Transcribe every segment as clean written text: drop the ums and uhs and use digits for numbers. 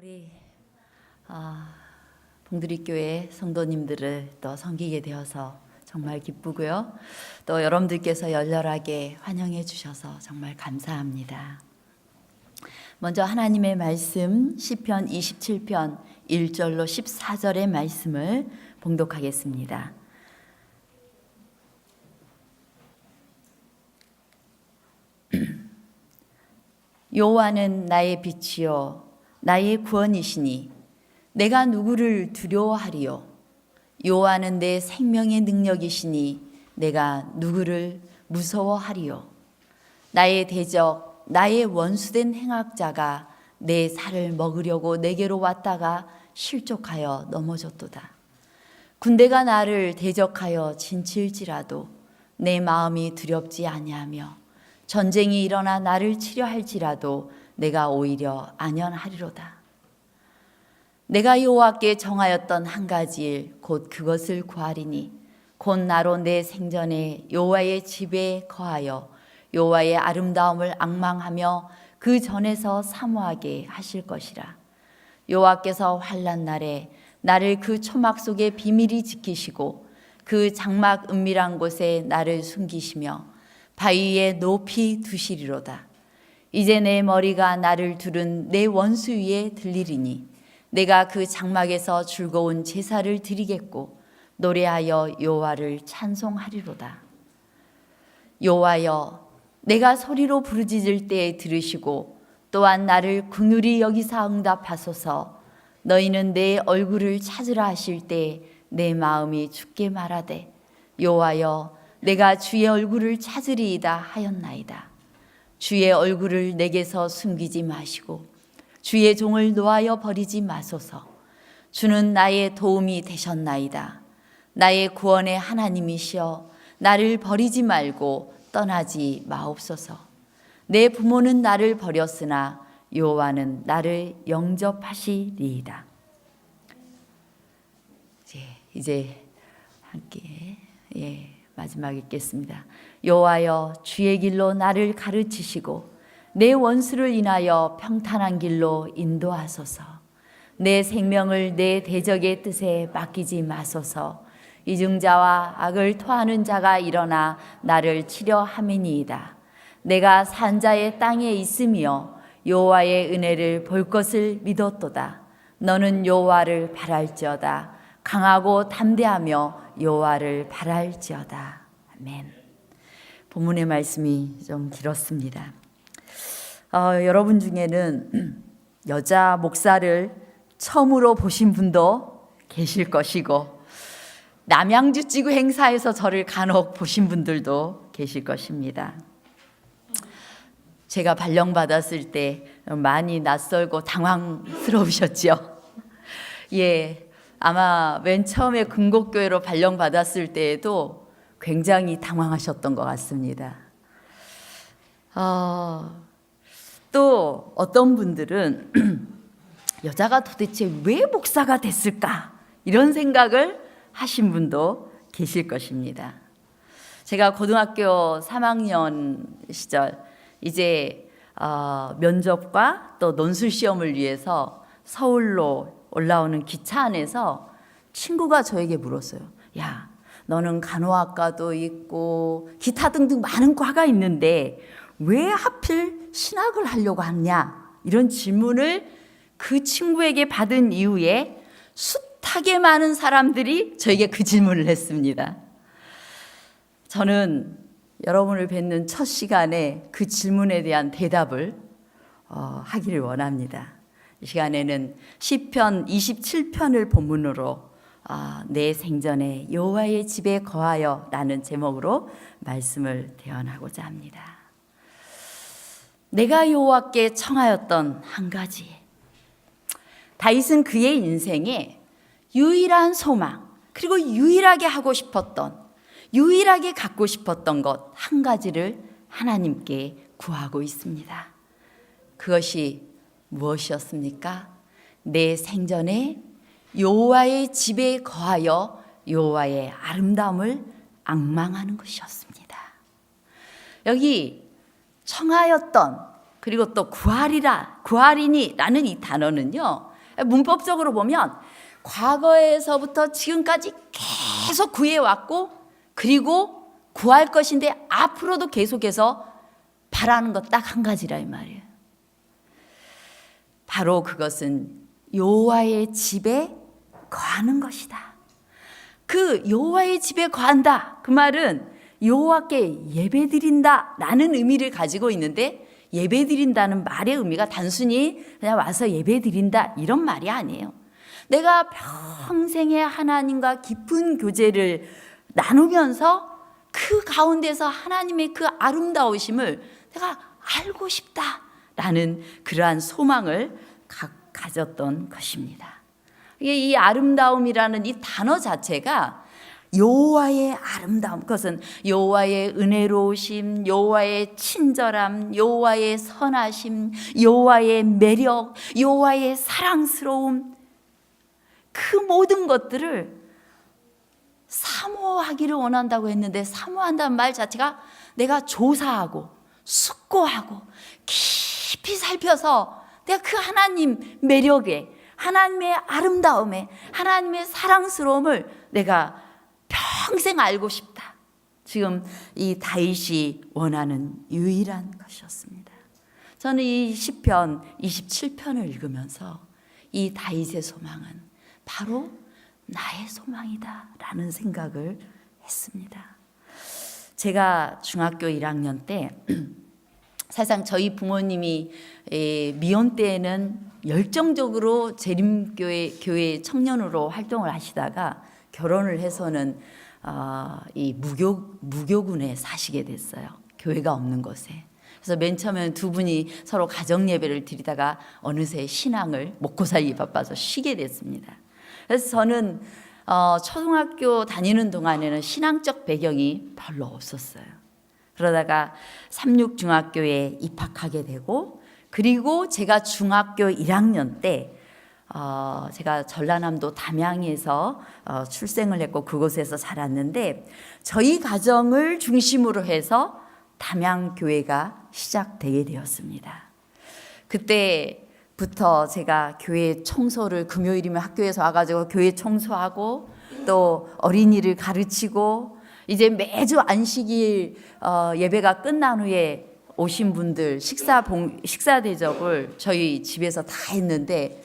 우리 봉두리교회 성도님들을 또 섬기게 되어서 정말 기쁘고요. 또 여러분들께서 열렬하게 환영해 주셔서 정말 감사합니다. 먼저 하나님의 말씀 시편 27편 1절로 14절의 말씀을 봉독하겠습니다. 여호와는 나의 빛이요 나의 구원이시니 내가 누구를 두려워하리요. 여호와는 내 생명의 능력이시니 내가 누구를 무서워하리요. 나의 대적 나의 원수된 행악자가 내 살을 먹으려고 내게로 왔다가 실족하여 넘어졌도다. 군대가 나를 대적하여 진칠지라도 내 마음이 두렵지 아니하며 전쟁이 일어나 나를 치려 할지라도 내가 오히려 안연하리로다. 내가 여호와께 정하였던 한 가지 일 곧 그것을 구하리니 곧 나로 내 생전에 여호와의 집에 거하여 여호와의 아름다움을 앙망하며 그 전에서 사모하게 하실 것이라. 여호와께서 환난 날에 나를 그 초막 속에 비밀히 지키시고 그 장막 은밀한 곳에 나를 숨기시며 바위 위에 높이 두시리로다. 이제 내 머리가 나를 두른 내 원수 위에 들리리니 내가 그 장막에서 즐거운 제사를 드리겠고 노래하여 여호와를 찬송하리로다. 여호와여, 내가 소리로 부르짖을 때에 들으시고 또한 나를 긍휼히 여기사 응답하소서. 너희는 내 얼굴을 찾으라 하실 때 내 마음이 죽게 말하되 여호와여, 내가 주의 얼굴을 찾으리이다 하였나이다. 주의 얼굴을 내게서 숨기지 마시고 주의 종을 놓아여 버리지 마소서. 주는 나의 도움이 되셨나이다. 나의 구원의 하나님이시여, 나를 버리지 말고 떠나지 마옵소서. 내 부모는 나를 버렸으나 여호와는 나를 영접하시리이다. 이제 함께 마지막 읽겠습니다. 여호와여, 주의 길로 나를 가르치시고 내 원수를 인하여 평탄한 길로 인도하소서. 내 생명을 내 대적의 뜻에 맡기지 마소서. 이중자와 악을 토하는 자가 일어나 나를 치려 함이니이다. 내가 산자의 땅에 있으며 여호와의 은혜를 볼 것을 믿었도다. 너는 여호와를 바랄지어다. 강하고 담대하며 여호와를 바랄지어다. 아멘. 본문의 말씀이 좀 길었습니다. 여러분 중에는 여자 목사를 처음으로 보신 분도 계실 것이고 남양주지구 행사에서 저를 간혹 보신 분들도 계실 것입니다. 제가 발령받았을 때 많이 낯설고 당황스러우셨죠? 아마 맨 처음에 금곡교회로 발령받았을 때에도 굉장히 당황하셨던 것 같습니다. 또 어떤 분들은 여자가 도대체 왜 목사가 됐을까? 이런 생각을 하신 분도 계실 것입니다. 제가 고등학교 3학년 시절 이제 면접과 또 논술 시험을 위해서 서울로 올라오는 기차 안에서 친구가 저에게 물었어요. 야, 너는 간호학과도 있고 기타 등등 많은 과가 있는데 왜 하필 신학을 하려고 하냐? 이런 질문을 그 친구에게 받은 이후에 숱하게 많은 사람들이 저에게 그 질문을 했습니다. 저는 여러분을 뵙는 첫 시간에 그 질문에 대한 대답을 하기를 원합니다. 이 시간에는 시편 27편을 본문으로 내 생전에 여호와의 집에 거하여 라는 제목으로 말씀을 대언하고자 합니다. 내가 여호와께 청하였던 한 가지. 다윗은 그의 인생에 유일한 소망, 그리고 유일하게 하고 싶었던, 유일하게 갖고 싶었던 것 한 가지를 하나님께 구하고 있습니다. 그것이 무엇이었습니까? 내 생전에 여호와의 집에 거하여 여호와의 아름다움을 앙망하는 것이었습니다. 여기 청하였던 그리고 또 구하리니라는 이 단어는요, 문법적으로 보면 과거에서부터 지금까지 계속 구해왔고 그리고 구할 것인데 앞으로도 계속해서 바라는 것 딱 한 가지라 이 말이에요. 바로 그것은 여호와의 집에 거하는 것이다. 그 여호와의 집에 거한다. 그 말은 여호와께 예배드린다 라는 의미를 가지고 있는데, 예배드린다는 말의 의미가 단순히 그냥 와서 예배드린다 이런 말이 아니에요. 내가 평생에 하나님과 깊은 교제를 나누면서 그 가운데서 하나님의 그 아름다우심을 내가 알고 싶다라는 그러한 소망을 가졌던 것입니다. 이 아름다움이라는 이 단어 자체가 여호와의 아름다움, 그것은 여호와의 은혜로우심, 여호와의 친절함, 여호와의 선하심, 여호와의 매력, 여호와의 사랑스러움, 그 모든 것들을 사모하기를 원한다고 했는데, 사모한다는 말 자체가 내가 조사하고 숙고하고 깊이 살펴서 내가 그 하나님 매력에, 하나님의 아름다움에, 하나님의 사랑스러움을 내가 평생 알고 싶다. 지금 이 다윗이 원하는 유일한 것이었습니다. 저는 이 시편 27편을 읽으면서 이 다윗의 소망은 바로 나의 소망이다 라는 생각을 했습니다. 제가 중학교 1학년 때 사실상 저희 부모님이 미혼 때에는 열정적으로 재림교회 청년으로 활동을 하시다가 결혼을 해서는 이 무교군에 사시게 됐어요. 교회가 없는 곳에. 그래서 맨 처음에는 두 분이 서로 가정 예배를 드리다가 어느새 신앙을 먹고 살기 바빠서 쉬게 됐습니다. 그래서 저는 초등학교 다니는 동안에는 신앙적 배경이 별로 없었어요. 그러다가 삼육중학교에 입학하게 되고, 그리고 제가 중학교 1학년 때 제가 전라남도 담양에서 출생을 했고 그곳에서 자랐는데, 저희 가정을 중심으로 해서 담양교회가 시작되게 되었습니다. 그때부터 제가 교회 청소를, 금요일이면 학교에서 와가지고 교회 청소하고 또 어린이를 가르치고, 이제 매주 안식일 예배가 끝난 후에 오신 분들 식사 대접을 저희 집에서 다 했는데,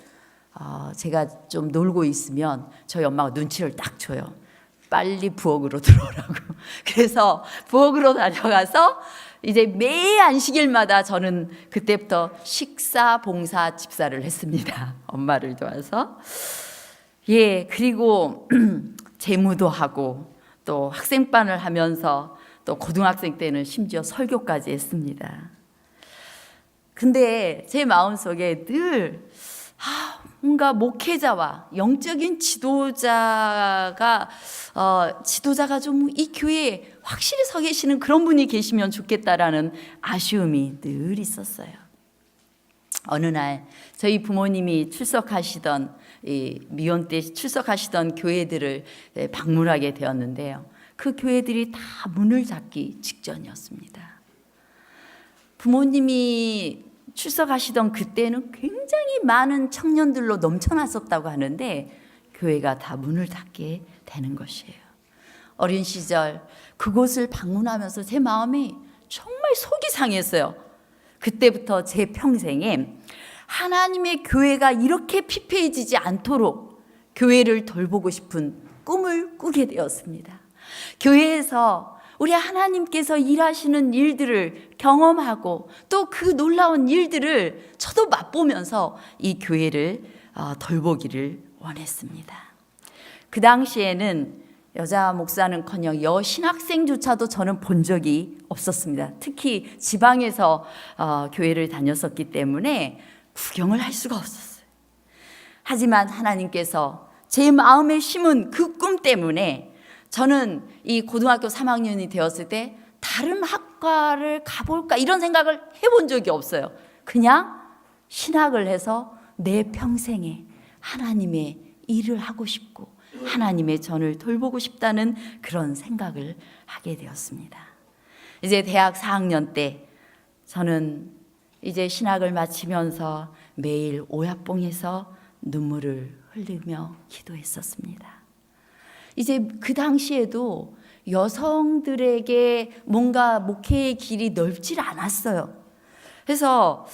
제가 좀 놀고 있으면 저희 엄마가 눈치를 딱 줘요. 빨리 부엌으로 들어오라고. 그래서 부엌으로 다녀가서 이제 매 안식일마다 저는 그때부터 식사 봉사 집사를 했습니다. 엄마를 도와서. 예, 그리고 재무도 하고 또 학생반을 하면서 또 고등학생 때는 심지어 설교까지 했습니다. 근데 제 마음속에 늘 뭔가 목회자와 영적인 지도자가 좀 이 교회에 확실히 서 계시는 그런 분이 계시면 좋겠다라는 아쉬움이 늘 있었어요. 어느 날 저희 부모님이 출석하시던 미혼 때 출석하시던 교회들을 방문하게 되었는데요. 그 교회들이 다 문을 닫기 직전이었습니다. 부모님이 출석하시던 그때는 굉장히 많은 청년들로 넘쳐났었다고 하는데 교회가 다 문을 닫게 되는 것이에요. 어린 시절 그곳을 방문하면서 제 마음이 정말 속이 상했어요. 그때부터 제 평생에 하나님의 교회가 이렇게 피폐해지지 않도록 교회를 돌보고 싶은 꿈을 꾸게 되었습니다. 교회에서 우리 하나님께서 일하시는 일들을 경험하고 또 그 놀라운 일들을 저도 맛보면서 이 교회를 돌보기를 원했습니다. 그 당시에는 여자 목사는커녕 여신학생조차도 저는 본 적이 없었습니다. 특히 지방에서 교회를 다녔었기 때문에 구경을 할 수가 없었어요. 하지만 하나님께서 제 마음에 심은 그 꿈 때문에 저는 이 고등학교 3학년이 되었을 때 다른 학과를 가볼까 이런 생각을 해본 적이 없어요. 그냥 신학을 해서 내 평생에 하나님의 일을 하고 싶고 하나님의 전을 돌보고 싶다는 그런 생각을 하게 되었습니다. 이제 대학 4학년 때 저는 이제 신학을 마치면서 매일 오야뽕에서 눈물을 흘리며 기도했었습니다. 이제 그 당시에도 여성들에게 뭔가 목회의 길이 넓질 않았어요. 그래서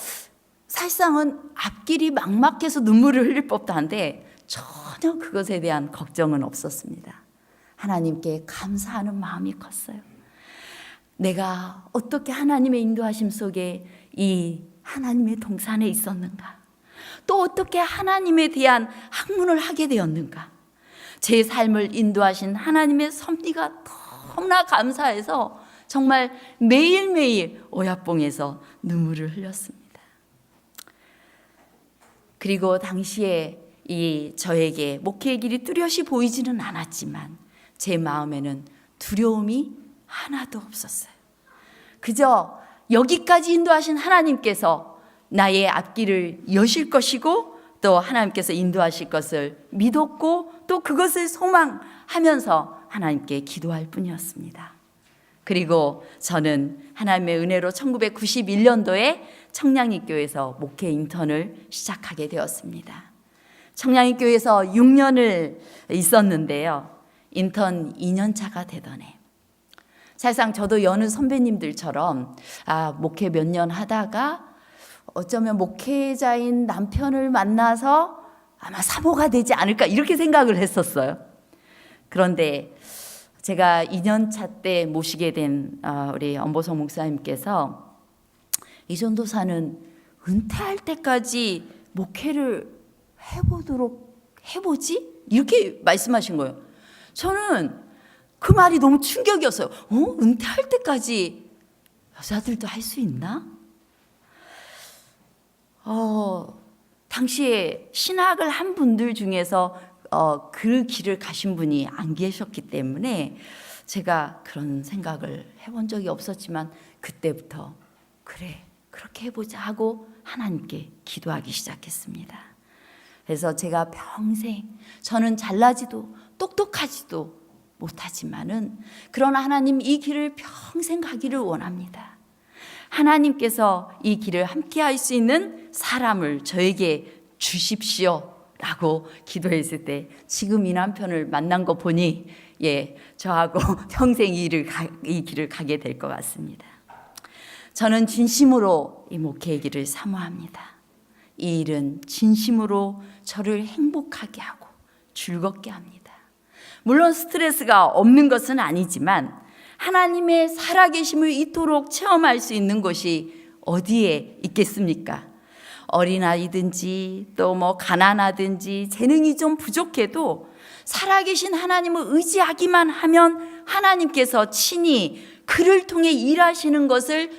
사실상은 앞길이 막막해서 눈물을 흘릴 법도 한데 전혀 그것에 대한 걱정은 없었습니다. 하나님께 감사하는 마음이 컸어요. 내가 어떻게 하나님의 인도하심 속에 이 하나님의 동산에 있었는가? 또 어떻게 하나님에 대한 학문을 하게 되었는가? 제 삶을 인도하신 하나님의 섭리가 너무나 감사해서 정말 매일매일 오야뽕에서 눈물을 흘렸습니다. 그리고 당시에 저에게 목회의 길이 뚜렷이 보이지는 않았지만 제 마음에는 두려움이 하나도 없었어요. 그저 여기까지 인도하신 하나님께서 나의 앞길을 여실 것이고 또 하나님께서 인도하실 것을 믿었고 또 그것을 소망하면서 하나님께 기도할 뿐이었습니다. 그리고 저는 하나님의 은혜로 1991년도에 청량리교회에서 목회 인턴을 시작하게 되었습니다. 청량리교회에서 6년을 있었는데요. 인턴 2년 차가 되던 해. 사실상 저도 여느 선배님들처럼 목회 몇 년 하다가 어쩌면 목회자인 남편을 만나서 아마 사모가 되지 않을까 이렇게 생각을 했었어요. 그런데 제가 2년 차 때 모시게 된 우리 엄보성 목사님께서 이 전도사는 은퇴할 때까지 목회를 해보지? 이렇게 말씀하신 거예요. 저는 그 말이 너무 충격이었어요. 은퇴할 때까지 여자들도 할 수 있나? 당시에 신학을 한 분들 중에서 그 길을 가신 분이 안 계셨기 때문에 제가 그런 생각을 해본 적이 없었지만 그때부터 그래 그렇게 해보자 하고 하나님께 기도하기 시작했습니다. 그래서 제가 평생 저는 잘나지도 똑똑하지도 못하지만은 그러나 하나님 이 길을 평생 가기를 원합니다. 하나님께서 이 길을 함께 할 수 있는 사람을 저에게 주십시오 라고 기도했을 때 지금 이 남편을 만난 거 보니 저하고 평생 이 길을 가게 될 것 같습니다. 저는 진심으로 이 목회의 길을 사모합니다. 이 일은 진심으로 저를 행복하게 하고 즐겁게 합니다. 물론 스트레스가 없는 것은 아니지만 하나님의 살아계심을 이토록 체험할 수 있는 곳이 어디에 있겠습니까? 어린아이든지 또 가난하든지 재능이 좀 부족해도 살아계신 하나님을 의지하기만 하면 하나님께서 친히 그를 통해 일하시는 것을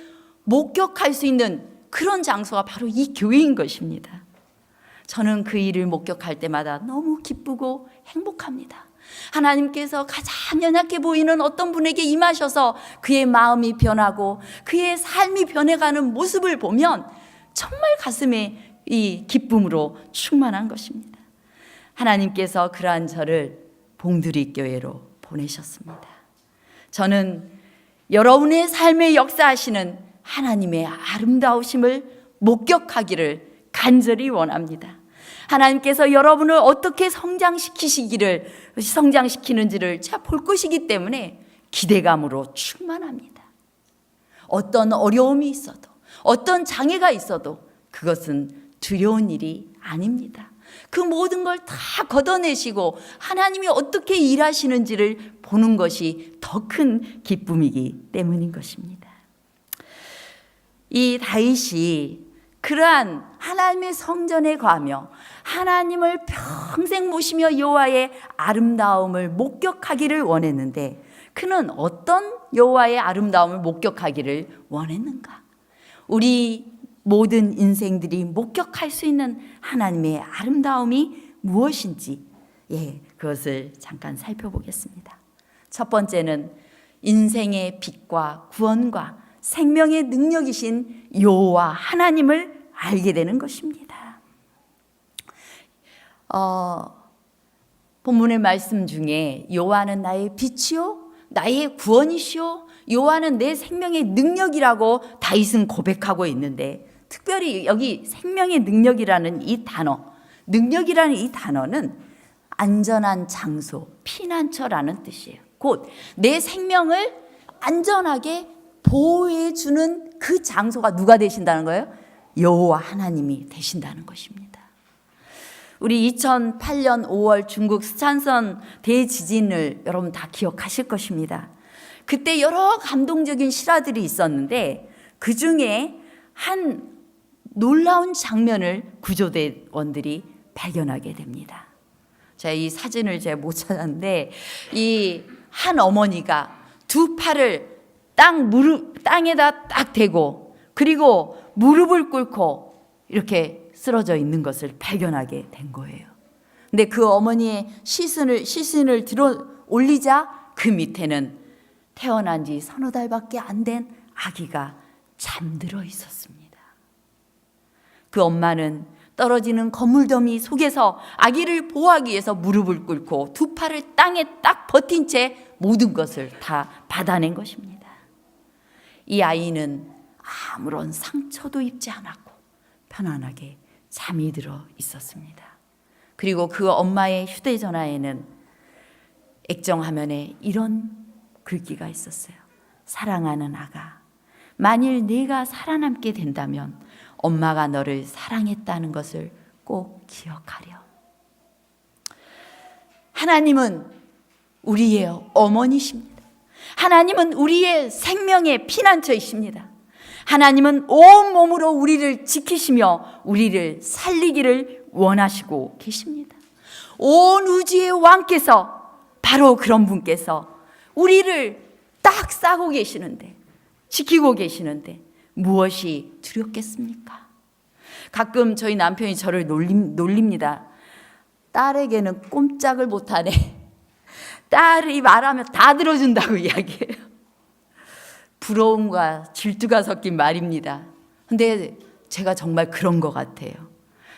목격할 수 있는 그런 장소가 바로 이 교회인 것입니다. 저는 그 일을 목격할 때마다 너무 기쁘고 행복합니다. 하나님께서 가장 연약해 보이는 어떤 분에게 임하셔서 그의 마음이 변하고 그의 삶이 변해가는 모습을 보면 정말 가슴에 이 기쁨으로 충만한 것입니다. 하나님께서 그러한 저를 봉두리 교회로 보내셨습니다. 저는 여러분의 삶에 역사하시는 하나님의 아름다우심을 목격하기를 간절히 원합니다. 하나님께서 여러분을 어떻게 성장시키는지를 제가 볼 것이기 때문에 기대감으로 충만합니다. 어떤 어려움이 있어도 어떤 장애가 있어도 그것은 두려운 일이 아닙니다. 그 모든 걸 다 걷어내시고 하나님이 어떻게 일하시는지를 보는 것이 더 큰 기쁨이기 때문인 것입니다. 이 다윗이 그러한 하나님의 성전에 가며 하나님을 평생 모시며 여호와의 아름다움을 목격하기를 원했는데 그는 어떤 여호와의 아름다움을 목격하기를 원했는가? 우리 모든 인생들이 목격할 수 있는 하나님의 아름다움이 무엇인지 그것을 잠깐 살펴보겠습니다. 첫 번째는 인생의 빛과 구원과 생명의 능력이신 여호와 하나님을 알게 되는 것입니다. 본문의 말씀 중에 여호와는 나의 빛이요 나의 구원이시요 여호와는 내 생명의 능력이라고 다윗은 고백하고 있는데 특별히 여기 생명의 능력이라는 이 단어 능력이라는 이 단어는 안전한 장소, 피난처라는 뜻이에요. 곧 내 생명을 안전하게 보호해주는 그 장소가 누가 되신다는 거예요? 여호와 하나님이 되신다는 것입니다. 우리 2008년 5월 중국 스촨성 대지진을 여러분 다 기억하실 것입니다. 그때 여러 감동적인 실화들이 있었는데 그 중에 한 놀라운 장면을 구조대원들이 발견하게 됩니다. 제가 이 사진을 제가 못 찾았는데 이 한 어머니가 두 팔을 땅에다 딱 대고 그리고 무릎을 꿇고 이렇게 쓰러져 있는 것을 발견하게 된 거예요. 근데 그 어머니의 시신을 들어 올리자 그 밑에는 태어난 지 서너 달밖에 안 된 아기가 잠들어 있었습니다. 그 엄마는 떨어지는 건물더미 속에서 아기를 보호하기 위해서 무릎을 꿇고 두 팔을 땅에 딱 버틴 채 모든 것을 다 받아낸 것입니다. 이 아이는 아무런 상처도 입지 않았고 편안하게 잠이 들어 있었습니다. 그리고 그 엄마의 휴대전화에는 액정화면에 이런 글귀가 있었어요. 사랑하는 아가, 만일 네가 살아남게 된다면 엄마가 너를 사랑했다는 것을 꼭 기억하렴. 하나님은 우리의 어머니십니다. 하나님은 우리의 생명의 피난처이십니다. 하나님은 온몸으로 우리를 지키시며 우리를 살리기를 원하시고 계십니다. 온 우주의 왕께서 바로 그런 분께서 우리를 딱 싸고 계시는데, 지키고 계시는데 무엇이 두렵겠습니까? 가끔 저희 남편이 저를 놀립니다. 딸에게는 꼼짝을 못하네. 딸이 말하면 다 들어준다고 이야기해요. 부러움과 질투가 섞인 말입니다. 근데 제가 정말 그런 것 같아요.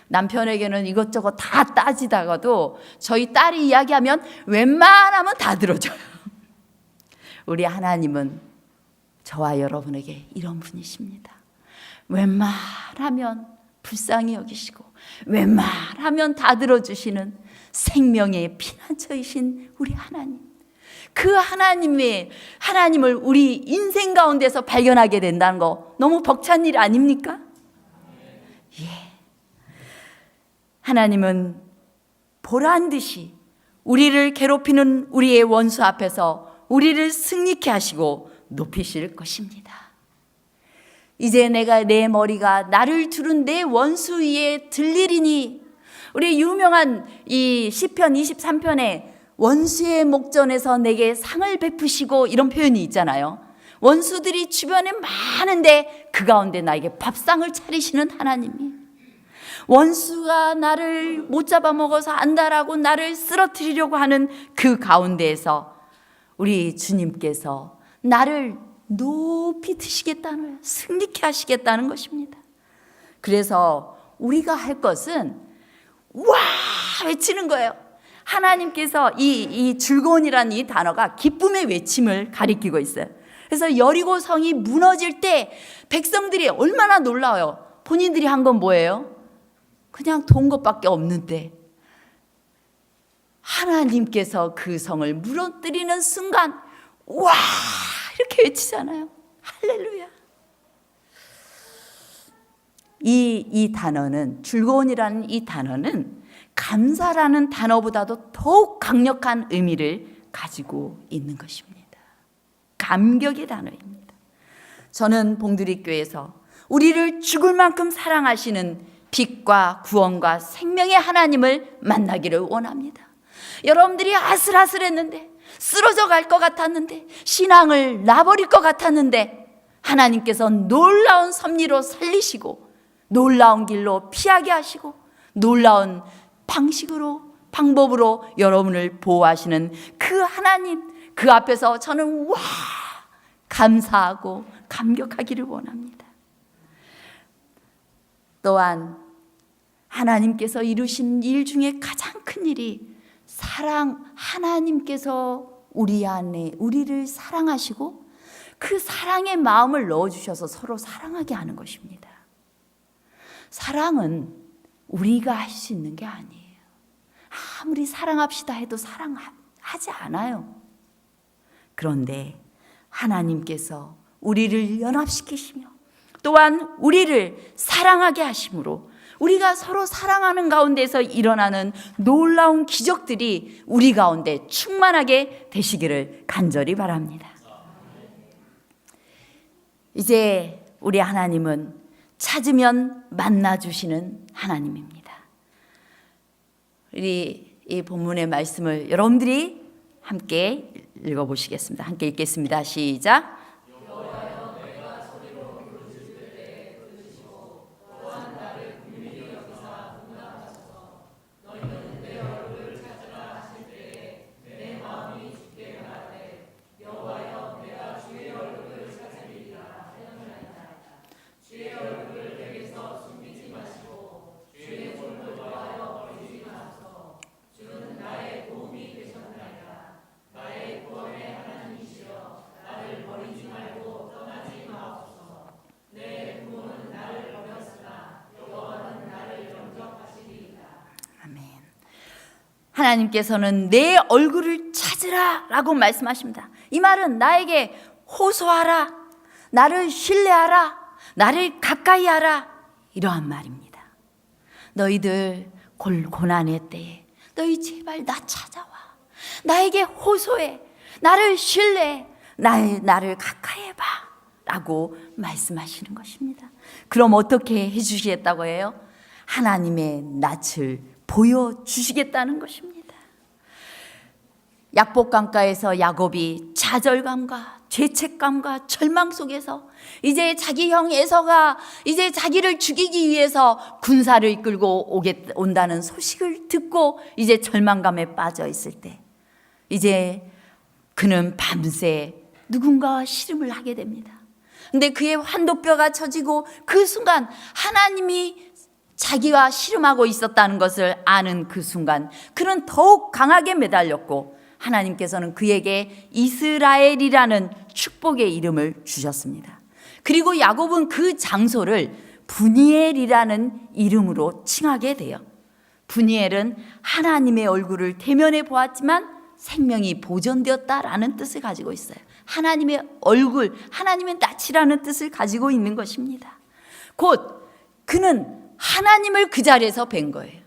남편에게는 이것저것 다 따지다가도 저희 딸이 이야기하면 웬만하면 다 들어줘요. 우리 하나님은 저와 여러분에게 이런 분이십니다. 웬만하면 불쌍히 여기시고 웬만하면 다 들어주시는 생명의 피난처이신 우리 하나님. 그 하나님을 우리 인생 가운데서 발견하게 된다는 거 너무 벅찬 일 아닙니까? 예. 하나님은 보란 듯이 우리를 괴롭히는 우리의 원수 앞에서 우리를 승리케 하시고 높이실 것입니다. 이제 내 머리가 나를 두른 내 원수 위에 들리리니, 우리 유명한 이 시편 23편에 원수의 목전에서 내게 상을 베푸시고 이런 표현이 있잖아요. 원수들이 주변에 많은데 그 가운데 나에게 밥상을 차리시는 하나님이, 원수가 나를 못 잡아먹어서 안달하고 나를 쓰러뜨리려고 하는 그 가운데에서 우리 주님께서 나를 높이 드시겠다는 거예요. 승리케 하시겠다는 것입니다. 그래서 우리가 할 것은 와 외치는 거예요. 하나님께서 이 즐거운이라는 이 단어가 기쁨의 외침을 가리키고 있어요. 그래서 여리고 성이 무너질 때 백성들이 얼마나 놀라워요. 본인들이 한 건 뭐예요? 그냥 돈 것밖에 없는데 하나님께서 그 성을 무너뜨리는 순간 와 이렇게 외치잖아요. 할렐루야. 이 단어는, 즐거운이라는 이 단어는 감사라는 단어보다도 더욱 강력한 의미를 가지고 있는 것입니다. 감격의 단어입니다. 저는 봉두리교회에서 우리를 죽을 만큼 사랑하시는 빛과 구원과 생명의 하나님을 만나기를 원합니다. 여러분들이 아슬아슬했는데, 쓰러져 갈 것 같았는데, 신앙을 놔버릴 것 같았는데 하나님께서 놀라운 섭리로 살리시고 놀라운 길로 피하게 하시고 놀라운 방법으로 여러분을 보호하시는 그 하나님, 그 앞에서 저는 와 감사하고 감격하기를 원합니다. 또한 하나님께서 이루신 일 중에 가장 큰 일이 하나님께서 우리 안에 우리를 사랑하시고 그 사랑의 마음을 넣어주셔서 서로 사랑하게 하는 것입니다. 사랑은 우리가 할 수 있는 게 아니에요. 아무리 사랑합시다 해도 사랑하지 않아요. 그런데 하나님께서 우리를 연합시키시며 또한 우리를 사랑하게 하심으로 우리가 서로 사랑하는 가운데서 일어나는 놀라운 기적들이 우리 가운데 충만하게 되시기를 간절히 바랍니다. 이제 우리 하나님은 찾으면 만나주시는 하나님입니다. 우리 이 본문의 말씀을 여러분들이 함께 읽어보시겠습니다. 함께 읽겠습니다. 시작. 하나님께서는 내 얼굴을 찾으라 라고 말씀하십니다. 이 말은 나에게 호소하라, 나를 신뢰하라, 나를 가까이 하라, 이러한 말입니다. 너희들 고난의 때에 너희 제발 나 찾아와, 나에게 호소해, 나를 신뢰해, 나를 가까이 해봐 라고 말씀하시는 것입니다. 그럼 어떻게 해주시겠다고 해요? 하나님의 낯을 보여주시겠다는 것입니다. 약복강가에서 야곱이 좌절감과 죄책감과 절망 속에서 이제 자기 형 에서가 이제 자기를 죽이기 위해서 군사를 이끌고 온다는 소식을 듣고 이제 절망감에 빠져 있을 때 이제 그는 밤새 누군가와 씨름을 하게 됩니다. 근데 그의 환도뼈가 처지고 그 순간 하나님이 자기와 씨름하고 있었다는 것을 아는 그 순간 그는 더욱 강하게 매달렸고 하나님께서는 그에게 이스라엘이라는 축복의 이름을 주셨습니다. 그리고 야곱은 그 장소를 브니엘이라는 이름으로 칭하게 돼요. 브니엘은 하나님의 얼굴을 대면해 보았지만 생명이 보존되었다라는 뜻을 가지고 있어요. 하나님의 얼굴, 하나님의 낯이라는 뜻을 가지고 있는 것입니다. 곧 그는 하나님을 그 자리에서 뵌 거예요.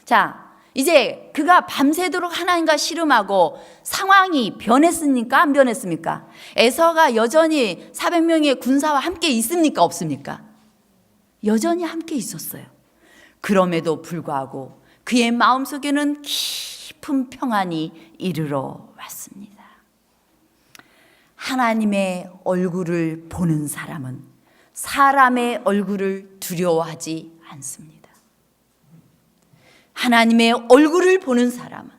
자, 이제 그가 밤새도록 하나님과 씨름하고 상황이 변했습니까? 안 변했습니까? 에서가 여전히 400명의 군사와 함께 있습니까? 없습니까? 여전히 함께 있었어요. 그럼에도 불구하고 그의 마음속에는 깊은 평안이 이르러 왔습니다. 하나님의 얼굴을 보는 사람은 사람의 얼굴을 두려워하지 않습니다. 하나님의 얼굴을 보는 사람은,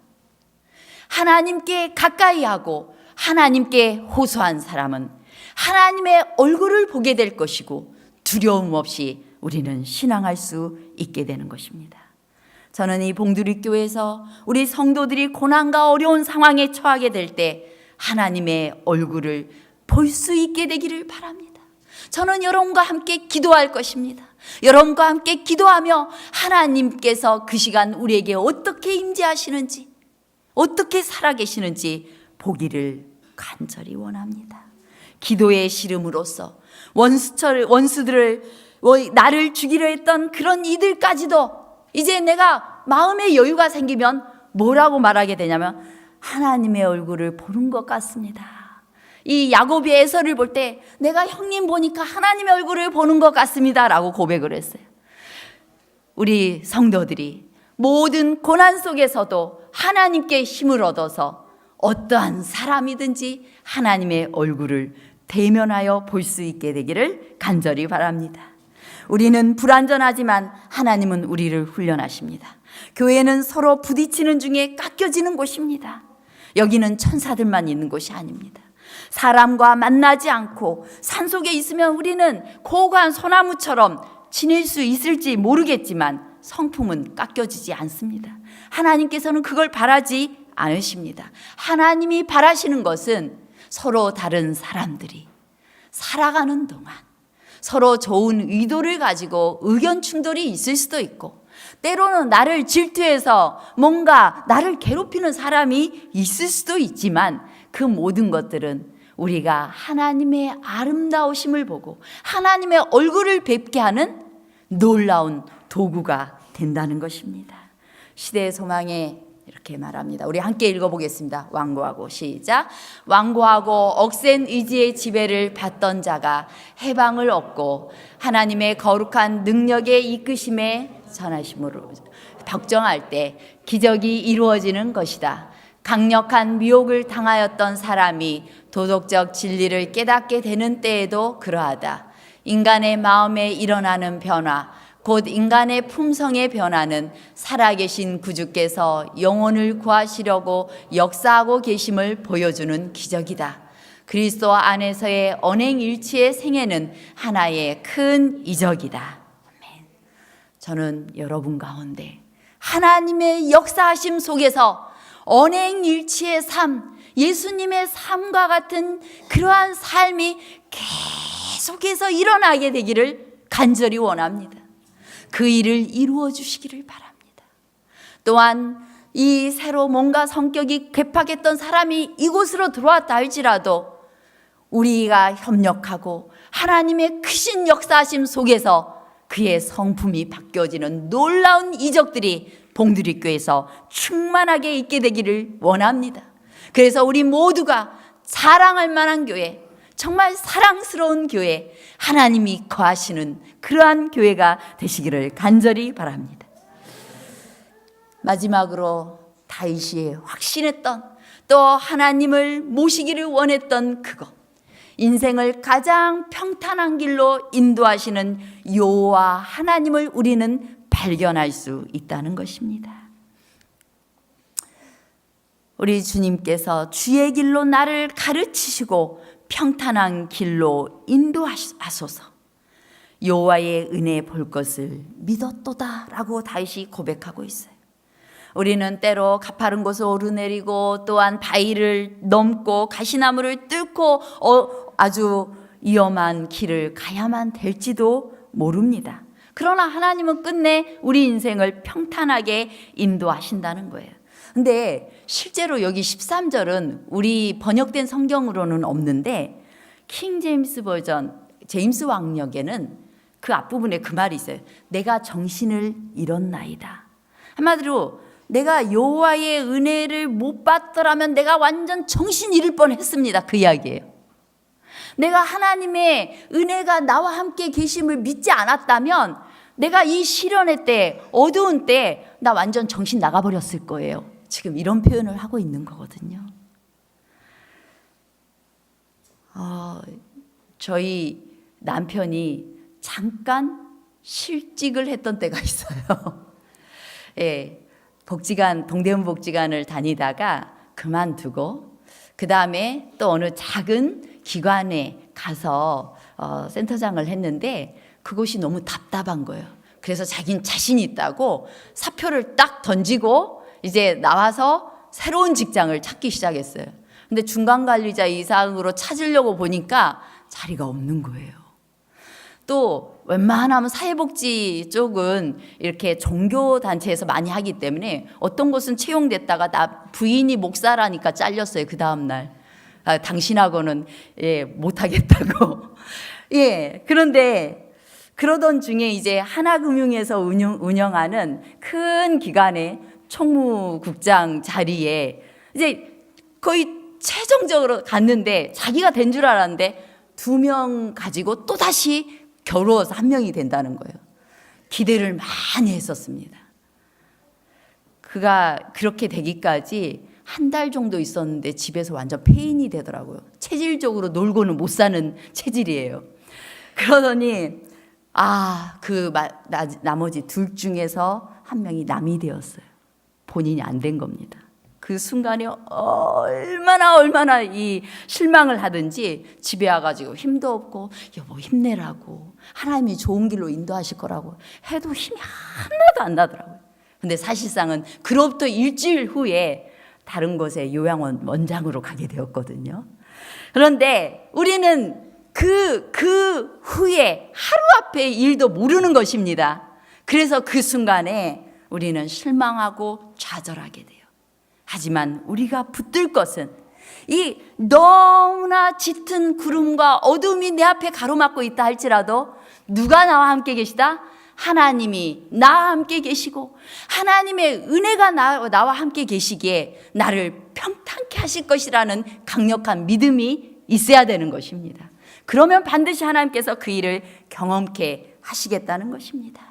하나님께 가까이 하고 하나님께 호소한 사람은 하나님의 얼굴을 보게 될 것이고 두려움 없이 우리는 신앙할 수 있게 되는 것입니다. 저는 이 봉두리 교회에서 우리 성도들이 고난과 어려운 상황에 처하게 될 때 하나님의 얼굴을 볼 수 있게 되기를 바랍니다. 저는 여러분과 함께 기도할 것입니다. 여러분과 함께 기도하며 하나님께서 그 시간 우리에게 어떻게 임재하시는지, 어떻게 살아계시는지 보기를 간절히 원합니다. 기도의 시름으로써 원수들을 나를 죽이려 했던 그런 이들까지도 이제 내가 마음의 여유가 생기면 뭐라고 말하게 되냐면 하나님의 얼굴을 보는 것 같습니다. 이 야곱이 에서를 볼 때 내가 형님 보니까 하나님의 얼굴을 보는 것 같습니다 라고 고백을 했어요. 우리 성도들이 모든 고난 속에서도 하나님께 힘을 얻어서 어떠한 사람이든지 하나님의 얼굴을 대면하여 볼 수 있게 되기를 간절히 바랍니다. 우리는 불완전하지만 하나님은 우리를 훈련하십니다. 교회는 서로 부딪히는 중에 깎여지는 곳입니다. 여기는 천사들만 있는 곳이 아닙니다. 사람과 만나지 않고 산속에 있으면 우리는 고고한 소나무처럼 지낼 수 있을지 모르겠지만 성품은 깎여지지 않습니다. 하나님께서는 그걸 바라지 않으십니다. 하나님이 바라시는 것은 서로 다른 사람들이 살아가는 동안 서로 좋은 의도를 가지고 의견 충돌이 있을 수도 있고 때로는 나를 질투해서 뭔가 나를 괴롭히는 사람이 있을 수도 있지만 그 모든 것들은 우리가 하나님의 아름다우심을 보고 하나님의 얼굴을 뵙게 하는 놀라운 도구가 된다는 것입니다. 시대의 소망에 이렇게 말합니다. 우리 함께 읽어보겠습니다. 완고하고 시작. 완고하고 억센 의지의 지배를 받던 자가 해방을 얻고 하나님의 거룩한 능력의 이끄심에 전하심으로 벽정할 때 기적이 이루어지는 것이다. 강력한 미혹을 당하였던 사람이 도덕적 진리를 깨닫게 되는 때에도 그러하다. 인간의 마음에 일어나는 변화, 곧 인간의 품성의 변화는 살아계신 구주께서 영혼을 구하시려고 역사하고 계심을 보여주는 기적이다. 그리스도 안에서의 언행일치의 생애는 하나의 큰 이적이다. 아멘. 저는 여러분 가운데 하나님의 역사하심 속에서 언행일치의 삶, 예수님의 삶과 같은 그러한 삶이 계속해서 일어나게 되기를 간절히 원합니다. 그 일을 이루어 주시기를 바랍니다. 또한 이 새로 뭔가 성격이 괴팍했던 사람이 이곳으로 들어왔다 할지라도 우리가 협력하고 하나님의 크신 역사하심 속에서 그의 성품이 바뀌어지는 놀라운 이적들이 봉두리교회에서 충만하게 있게 되기를 원합니다. 그래서 우리 모두가 자랑할 만한 교회, 정말 사랑스러운 교회, 하나님이 거하시는 그러한 교회가 되시기를 간절히 바랍니다. 마지막으로 다윗이 확신했던, 또 하나님을 모시기를 원했던 그것, 인생을 가장 평탄한 길로 인도하시는 여호와 하나님을 우리는 발견할 수 있다는 것입니다. 우리 주님께서 주의 길로 나를 가르치시고 평탄한 길로 인도하소서. 여호와의 은혜 볼 것을 믿었도다라고 다윗이 고백하고 있어요. 우리는 때로 가파른 곳을 오르내리고 또한 바위를 넘고 가시나무를 뚫고 아주 위험한 길을 가야만 될지도 모릅니다. 그러나 하나님은 끝내 우리 인생을 평탄하게 인도하신다는 거예요. 근데 실제로 여기 13절은 우리 번역된 성경으로는 없는데 킹 제임스 버전, 제임스 왕역에는 그 앞부분에 그 말이 있어요. 내가 정신을 잃었나이다. 한마디로 내가 여호와의 은혜를 못 받더라면 내가 완전 정신 잃을 뻔했습니다. 그 이야기예요. 내가 하나님의 은혜가 나와 함께 계심을 믿지 않았다면 내가 이 시련의 때, 어두운 때 나 완전 정신 나가버렸을 거예요. 지금 이런 표현을 하고 있는 거거든요. 저희 남편이 잠깐 실직을 했던 때가 있어요. 예, 복지관, 동대문 복지관을 다니다가 그만두고 그 다음에 또 어느 작은 기관에 가서 센터장을 했는데 그곳이 너무 답답한 거예요. 그래서 자기는 자신이 있다고 사표를 딱 던지고 이제 나와서 새로운 직장을 찾기 시작했어요. 근데 중간관리자 이상으로 찾으려고 보니까 자리가 없는 거예요. 또 웬만하면 사회복지 쪽은 이렇게 종교단체에서 많이 하기 때문에 어떤 곳은 채용됐다가 나 부인이 목사라니까 잘렸어요. 그 다음날. 당신하고는 못하겠다고. 그런데 그러던 중에 이제 하나금융에서 운영하는 큰 기관의 총무국장 자리에 이제 거의 최종적으로 갔는데 자기가 된 줄 알았는데 2명 가지고 또다시 겨루어서 1명이 된다는 거예요. 기대를 많이 했었습니다. 그가 그렇게 되기까지 1달 정도 있었는데 집에서 완전 폐인이 되더라고요. 체질적으로 놀고는 못 사는 체질이에요. 그러더니 나머지 2 중에서 1명이 남이 되었어요. 본인이 안 된 겁니다. 그 순간에 얼마나 이 실망을 하든지 집에 와가지고 힘도 없고 여보 힘내라고 하나님이 좋은 길로 인도하실 거라고 해도 힘이 하나도 안 나더라고요. 근데 사실상은 그로부터 일주일 후에 다른 곳에 요양원 원장으로 가게 되었거든요. 그런데 우리는 그 후에 하루 앞의 일도 모르는 것입니다. 그래서 그 순간에 우리는 실망하고 좌절하게 돼요. 하지만 우리가 붙들 것은 이 너무나 짙은 구름과 어둠이 내 앞에 가로막고 있다 할지라도 누가 나와 함께 계시다? 하나님이 나와 함께 계시고 하나님의 은혜가 나와 함께 계시기에 나를 평탄케 하실 것이라는 강력한 믿음이 있어야 되는 것입니다. 그러면 반드시 하나님께서 그 일을 경험케 하시겠다는 것입니다.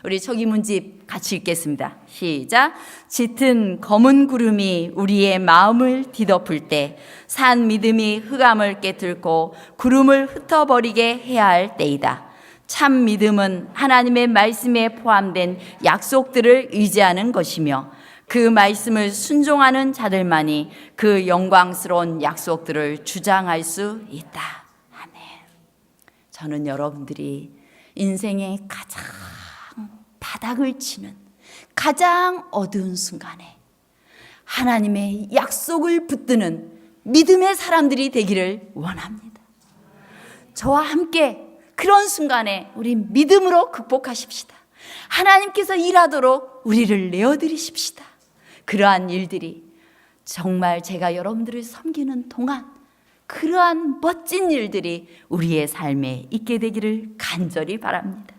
우리 초기문집 같이 읽겠습니다. 시작. 짙은 검은 구름이 우리의 마음을 뒤덮을 때 산 믿음이 흑암을 깨뚫고 구름을 흩어버리게 해야 할 때이다. 참 믿음은 하나님의 말씀에 포함된 약속들을 의지하는 것이며 그 말씀을 순종하는 자들만이 그 영광스러운 약속들을 주장할 수 있다. 아멘. 저는 여러분들이 인생의 가장 바닥을 치는 가장 어두운 순간에 하나님의 약속을 붙드는 믿음의 사람들이 되기를 원합니다. 저와 함께 그런 순간에 우리 믿음으로 극복하십시다. 하나님께서 일하도록 우리를 내어드리십시다. 그러한 일들이 정말 제가 여러분들을 섬기는 동안 그러한 멋진 일들이 우리의 삶에 있게 되기를 간절히 바랍니다.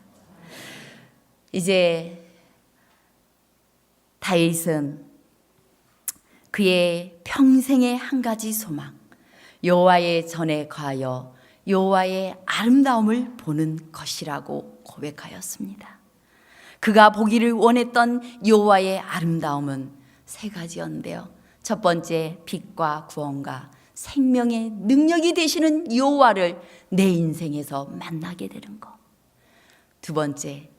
이제 다윗은 그의 평생의 한 가지 소망, 여호와의 전에 가하여 여호와의 아름다움을 보는 것이라고 고백하였습니다. 그가 보기를 원했던 여호와의 아름다움은 세 가지였는데요. 첫 번째, 빛과 구원과 생명의 능력이 되시는 여호와를 내 인생에서 만나게 되는 것. 두 번째,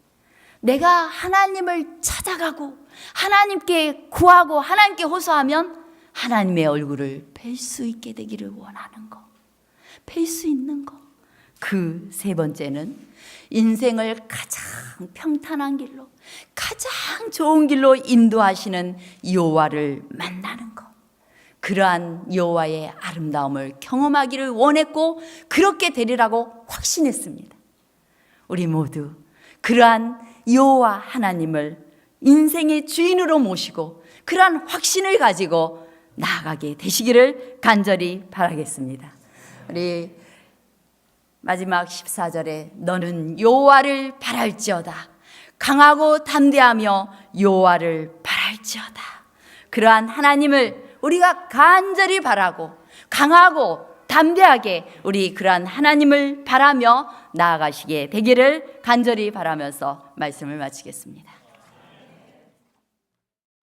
내가 하나님을 찾아가고 하나님께 구하고 하나님께 호소하면 하나님의 얼굴을 뵐 수 있게 되기를 원하는 것, 뵐 수 있는 것. 그 세 번째는 인생을 가장 평탄한 길로, 가장 좋은 길로 인도하시는 여호와를 만나는 것. 그러한 여호와의 아름다움을 경험하기를 원했고 그렇게 되리라고 확신했습니다. 우리 모두 그러한 여호와 하나님을 인생의 주인으로 모시고 그러한 확신을 가지고 나아가게 되시기를 간절히 바라겠습니다. 우리 마지막 14절에 너는 여호와를 바랄지어다. 강하고 담대하며 여호와를 바랄지어다. 그러한 하나님을 우리가 간절히 바라고 강하고 담대하게 우리 그러한 하나님을 바라며 나아가시게 되기를 간절히 바라면서 말씀을 마치겠습니다.